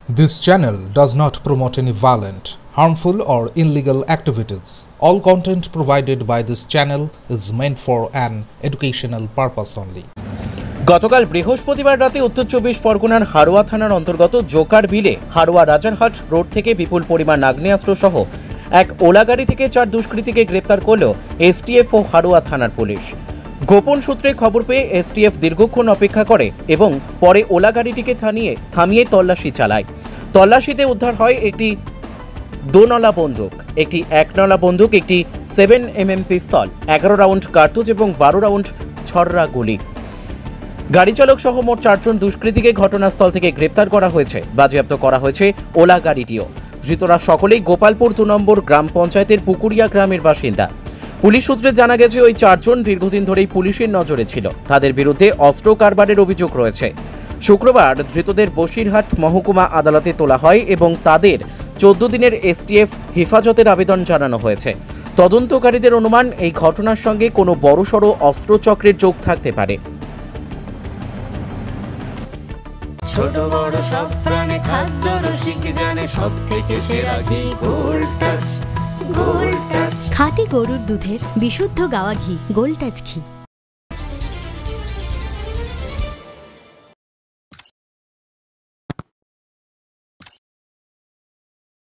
This channel does not promote any violent, harmful, or illegal activities. All content provided by this channel is meant for an educational purpose only. গতকাল বৃহস্পতিবার রাতে উত্তর চব্বিশ পরগনার হারোয়া থানার অন্তর্গত জোকার বিলে হারোয়া রাজারহাট রোড থেকে বিপুল পরিমাণ আগ্নেয়াস্ত্র সহ এক ওলা গাড়ি থেকে 4 দুষ্কৃতীকে গ্রেপ্তার করল এসটিএফ ও হারোয়া থানার পুলিশ। গোপন সূত্রে খবর পেয়ে এসটিএফ দীর্ঘক্ষণ অপেক্ষা করে এবং পরে ওলা গাড়িটিকে থামিয়ে তল্লাশি চালায়। তল্লাশিতে উদ্ধার হয় একটি 2 নলা বন্দুক, একটি 1 নলা বন্দুক, একটি 7mm পিস্তল, 11 রাউন্ড কার্তুজ এবং 12 রাউন্ড ছররা গুলি। গাড়ি চালক সহ মোট 4 জন দুষ্কৃতীকে ঘটনাস্থল থেকে গ্রেপ্তার করা হয়েছে। বাজেয়াপ্ত করা হয়েছে ওলা গাড়িটিও। ধৃতরা সকলেই গোপালপুর 2 নম্বর গ্রাম পঞ্চায়েতের পুকুরিয়া গ্রামের বাসিন্দা। পুলিশ সূত্রে জানা গেছে ওই 4 জন দীর্ঘদিন ধরেই পুলিশের নজরে ছিল। তাদের বিরুদ্ধে অস্ত্র কারবারের অভিযোগ রয়েছে। শুক্রবার ধৃতদের বসিরহাট মহকুমা আদালতে তোলা হয় এবং তাদের 14 দিনের এসটিএফ হেফাজতের আবেদন জানানো হয়েছে। তদন্তকারীদের অনুমান এই ঘটনার সঙ্গে কোনো বড়সড় অস্ত্রচক্রের যোগ থাকতে পারে। ছোট বড় সব প্রাণে খাদ্য রসিক জানে সব থেকে সেরা ঘি গোল্ড টাচ। খাঁটি গরুর দুধের বিশুদ্ধ গাওয়া ঘি গোল্ড টাচ ঘি।